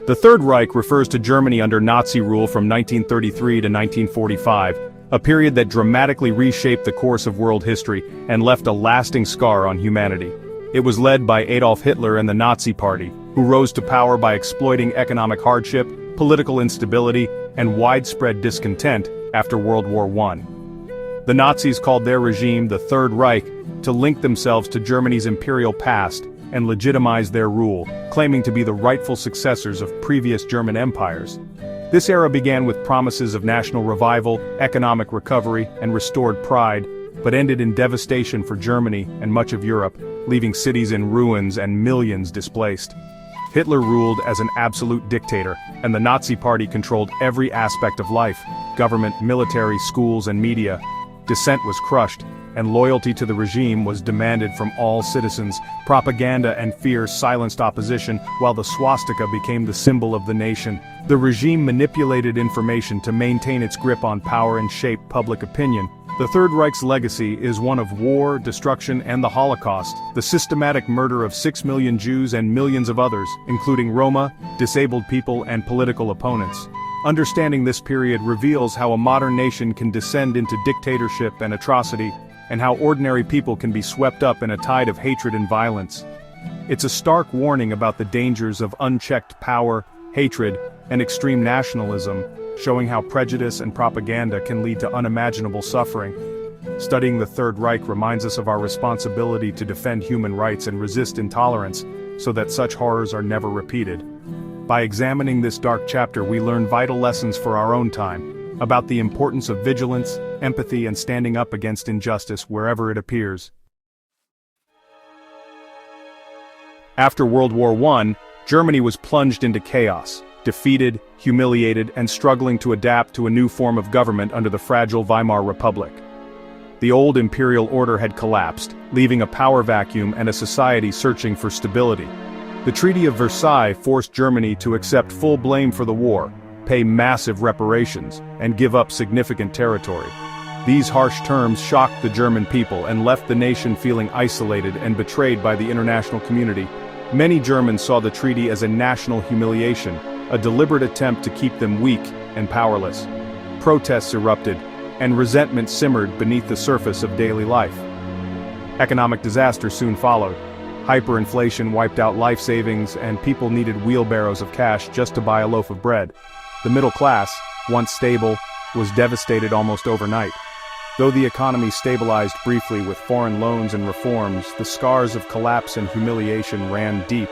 The Third Reich refers to Germany under Nazi rule from 1933 to 1945, a period that dramatically reshaped the course of world history and left a lasting scar on humanity. It was led by Adolf Hitler and the Nazi Party, who rose to power by exploiting economic hardship, political instability, and widespread discontent after World War I. The Nazis called their regime the Third Reich to link themselves to Germany's imperial past and legitimize their rule, claiming to be the rightful successors of previous German empires. This era began with promises of national revival, economic recovery, and restored pride, but ended in devastation for Germany and much of Europe, leaving cities in ruins and millions displaced. Hitler ruled as an absolute dictator, and the Nazi Party controlled every aspect of life: government, military, schools, and media. Dissent was crushed, and loyalty to the regime was demanded from all citizens. Propaganda and fear silenced opposition, while the swastika became the symbol of the nation. The regime manipulated information to maintain its grip on power and shape public opinion. The Third Reich's legacy is one of war, destruction, and the Holocaust, the systematic murder of 6 million Jews and millions of others, including Roma, disabled people, and political opponents. Understanding this period reveals how a modern nation can descend into dictatorship and atrocity, and how ordinary people can be swept up in a tide of hatred and violence. It's a stark warning about the dangers of unchecked power, hatred, and extreme nationalism, showing how prejudice and propaganda can lead to unimaginable suffering. Studying the Third Reich reminds us of our responsibility to defend human rights and resist intolerance, so that such horrors are never repeated. By examining this dark chapter, we learn vital lessons for our own time, about the importance of vigilance, empathy, and standing up against injustice wherever it appears. After World War I, Germany was plunged into chaos, defeated, humiliated, and struggling to adapt to a new form of government under the fragile Weimar Republic. The old imperial order had collapsed, leaving a power vacuum and a society searching for stability. The Treaty of Versailles forced Germany to accept full blame for the war, pay massive reparations, and give up significant territory. These harsh terms shocked the German people and left the nation feeling isolated and betrayed by the international community. Many Germans saw the treaty as a national humiliation, a deliberate attempt to keep them weak and powerless. Protests erupted, and resentment simmered beneath the surface of daily life. Economic disaster soon followed. Hyperinflation wiped out life savings, and people needed wheelbarrows of cash just to buy a loaf of bread. The middle class, once stable, was devastated almost overnight. Though the economy stabilized briefly with foreign loans and reforms, the scars of collapse and humiliation ran deep.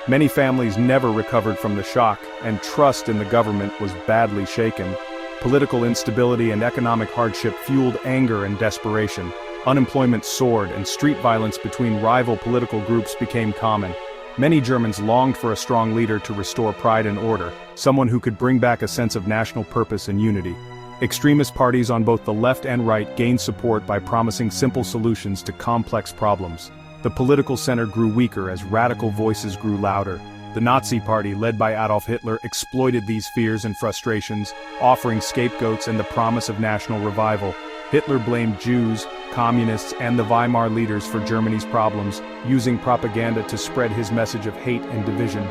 Many families never recovered from the shock, and trust in the government was badly shaken. Political instability and economic hardship fueled anger and desperation. Unemployment soared, and street violence between rival political groups became common. Many Germans longed for a strong leader to restore pride and order, someone who could bring back a sense of national purpose and unity. Extremist parties on both the left and right gained support by promising simple solutions to complex problems. The political center grew weaker as radical voices grew louder. The Nazi Party, led by Adolf Hitler, exploited these fears and frustrations, offering scapegoats and the promise of national revival. Hitler blamed Jews, communists, and the Weimar leaders for Germany's problems, using propaganda to spread his message of hate and division.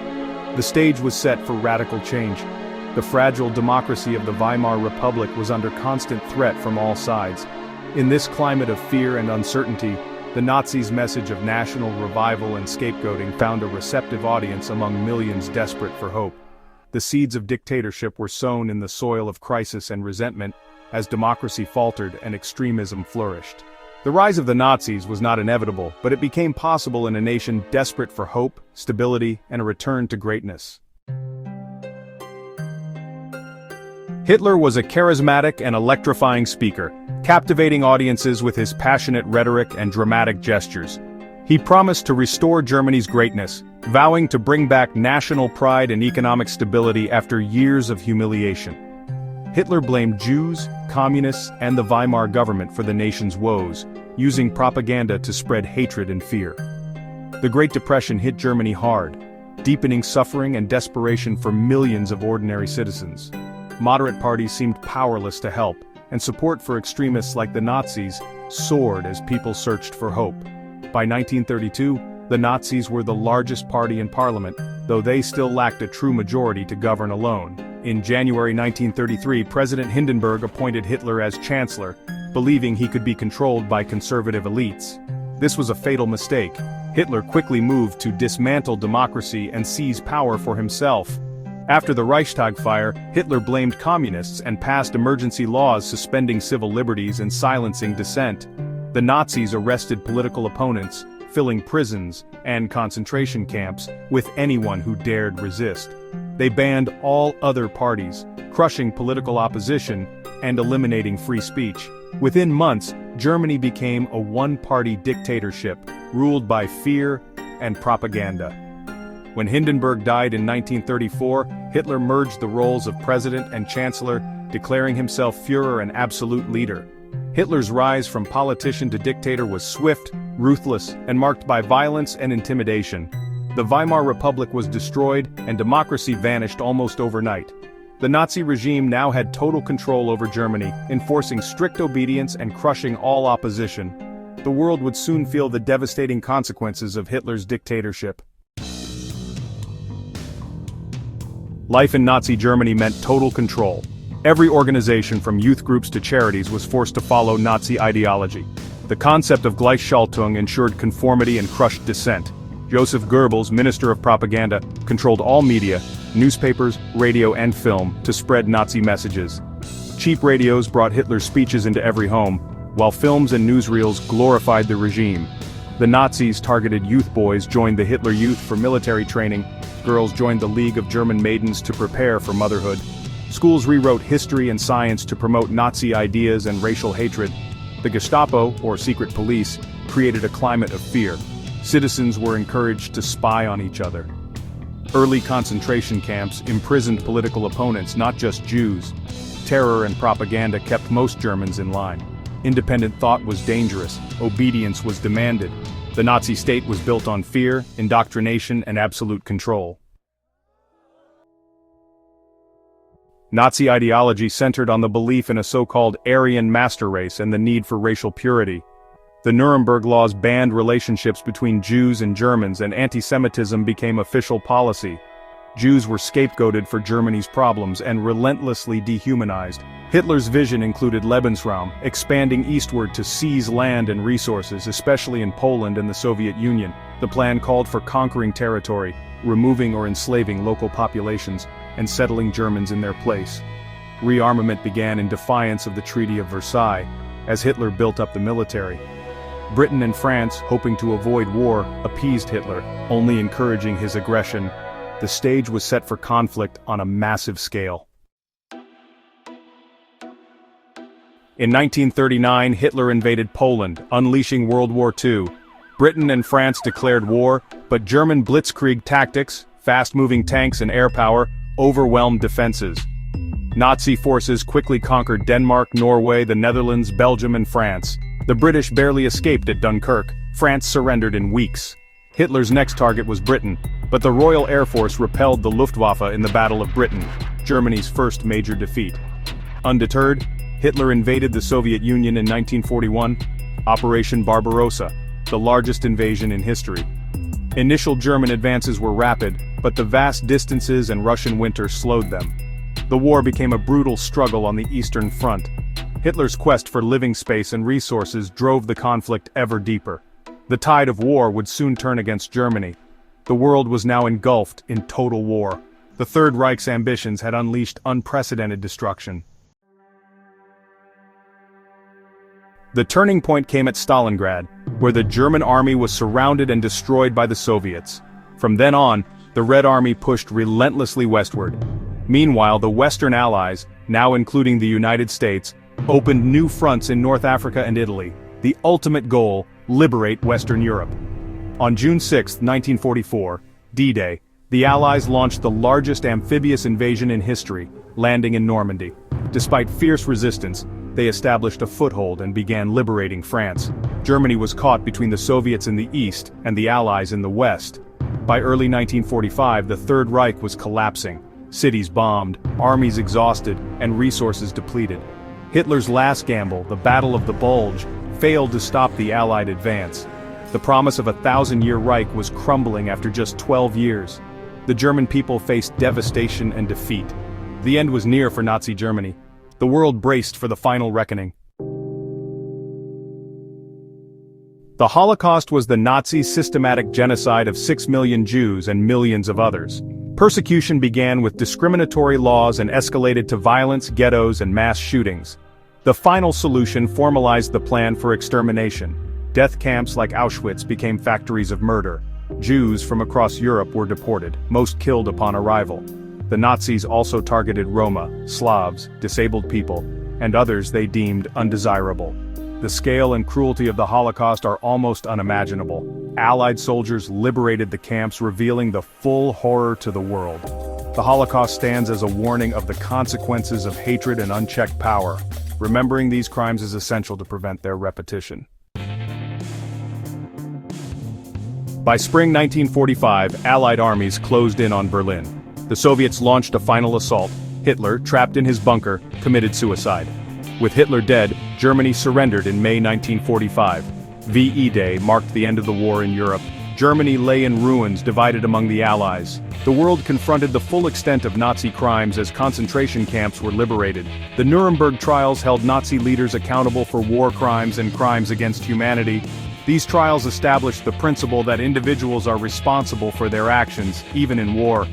The stage was set for radical change. The fragile democracy of the Weimar Republic was under constant threat from all sides. In this climate of fear and uncertainty, the Nazis' message of national revival and scapegoating found a receptive audience among millions desperate for hope. The seeds of dictatorship were sown in the soil of crisis and resentment as democracy faltered and extremism flourished. The rise of the Nazis was not inevitable, but it became possible in a nation desperate for hope, stability, and a return to greatness. Hitler was a charismatic and electrifying speaker, captivating audiences with his passionate rhetoric and dramatic gestures. He promised to restore Germany's greatness, vowing to bring back national pride and economic stability after years of humiliation. Hitler blamed Jews, communists, and the Weimar government for the nation's woes, using propaganda to spread hatred and fear. The Great Depression hit Germany hard, deepening suffering and desperation for millions of ordinary citizens. Moderate parties seemed powerless to help, and support for extremists like the Nazis soared as people searched for hope. By 1932, the Nazis were the largest party in parliament, though they still lacked a true majority to govern alone. In January 1933, President Hindenburg appointed Hitler as chancellor, believing he could be controlled by conservative elites. This was a fatal mistake. Hitler quickly moved to dismantle democracy and seize power for himself. After the Reichstag fire, Hitler blamed communists and passed emergency laws suspending civil liberties and silencing dissent. The Nazis arrested political opponents, filling prisons and concentration camps with anyone who dared resist. They banned all other parties, crushing political opposition and eliminating free speech. Within months, Germany became a one-party dictatorship, ruled by fear and propaganda. When Hindenburg died in 1934, Hitler merged the roles of president and chancellor, declaring himself Führer and absolute leader. Hitler's rise from politician to dictator was swift, ruthless, and marked by violence and intimidation. The Weimar Republic was destroyed, and democracy vanished almost overnight. The Nazi regime now had total control over Germany, enforcing strict obedience and crushing all opposition. The world would soon feel the devastating consequences of Hitler's dictatorship. Life in Nazi Germany meant total control. Every organization from youth groups to charities was forced to follow Nazi ideology. The concept of Gleichschaltung ensured conformity and crushed dissent. Joseph Goebbels, Minister of Propaganda, controlled all media, newspapers, radio and film, to spread Nazi messages. Cheap radios brought Hitler's speeches into every home, while films and newsreels glorified the regime. The Nazis targeted youth. Boys joined the Hitler Youth for military training, girls joined the League of German Maidens to prepare for motherhood. Schools rewrote history and science to promote Nazi ideas and racial hatred. The Gestapo, or secret police, created a climate of fear. Citizens were encouraged to spy on each other. Early concentration camps imprisoned political opponents, not just Jews. Terror and propaganda kept most Germans in line. Independent thought was dangerous, obedience was demanded. The Nazi state was built on fear, indoctrination, and absolute control. Nazi ideology centered on the belief in a so-called Aryan master race and the need for racial purity. The Nuremberg laws banned relationships between Jews and Germans, and anti-Semitism became official policy. Jews were scapegoated for Germany's problems and relentlessly dehumanized. Hitler's vision included Lebensraum, expanding eastward to seize land and resources, especially in Poland and the Soviet Union. The plan called for conquering territory, removing or enslaving local populations, and settling Germans in their place. Rearmament began in defiance of the Treaty of Versailles, as Hitler built up the military. Britain and France, hoping to avoid war, appeased Hitler, only encouraging his aggression. The stage was set for conflict on a massive scale. In 1939, Hitler invaded Poland, unleashing World War II. Britain and France declared war, but German blitzkrieg tactics, fast-moving tanks and air power, overwhelmed defenses. Nazi forces quickly conquered Denmark, Norway, the Netherlands, Belgium, and France. The British barely escaped at Dunkirk. France surrendered in weeks. Hitler's next target was Britain, but the Royal Air Force repelled the Luftwaffe in the Battle of Britain, Germany's first major defeat. Undeterred, Hitler invaded the Soviet Union in 1941, Operation Barbarossa, the largest invasion in history. Initial German advances were rapid, but the vast distances and Russian winter slowed them. The war became a brutal struggle on the Eastern Front. Hitler's quest for living space and resources drove the conflict ever deeper. The tide of war would soon turn against Germany. The world was now engulfed in total war. The Third Reich's ambitions had unleashed unprecedented destruction. The turning point came at Stalingrad, where the German army was surrounded and destroyed by the Soviets. From then on, the Red Army pushed relentlessly westward. Meanwhile, the Western Allies, now including the United States, opened new fronts in North Africa and Italy. The ultimate goal: liberate Western Europe. On June 6, 1944, D-Day, the Allies launched the largest amphibious invasion in history, landing in Normandy. Despite fierce resistance, they established a foothold and began liberating France. Germany was caught between the Soviets in the east and the Allies in the west. By early 1945, the Third Reich was collapsing. Cities bombed, armies exhausted, and resources depleted. Hitler's last gamble, the Battle of the Bulge, failed to stop the Allied advance. The promise of a 1,000-year Reich was crumbling after just 12 years. The German people faced devastation and defeat. The end was near for Nazi Germany. The world braced for the final reckoning. The Holocaust was the Nazis' systematic genocide of 6 million Jews and millions of others. Persecution began with discriminatory laws and escalated to violence, ghettos, and mass shootings. The final solution formalized the plan for extermination. Death camps like Auschwitz became factories of murder. Jews from across Europe were deported, most killed upon arrival. The Nazis also targeted Roma, Slavs, disabled people, and others they deemed undesirable. The scale and cruelty of the Holocaust are almost unimaginable. Allied soldiers liberated the camps, revealing the full horror to the world. The Holocaust stands as a warning of the consequences of hatred and unchecked power. Remembering these crimes is essential to prevent their repetition. By spring 1945, Allied armies closed in on Berlin. The Soviets launched a final assault. Hitler, trapped in his bunker, committed suicide. With Hitler dead, Germany surrendered in May 1945. VE Day marked the end of the war in Europe. Germany lay in ruins, divided among the Allies. The world confronted the full extent of Nazi crimes as concentration camps were liberated. The Nuremberg trials held Nazi leaders accountable for war crimes and crimes against humanity. These trials established the principle that individuals are responsible for their actions, even in war.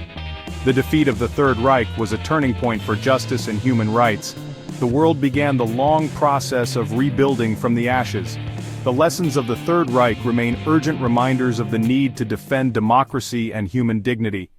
The defeat of the Third Reich was a turning point for justice and human rights. The world began the long process of rebuilding from the ashes. The lessons of the Third Reich remain urgent reminders of the need to defend democracy and human dignity.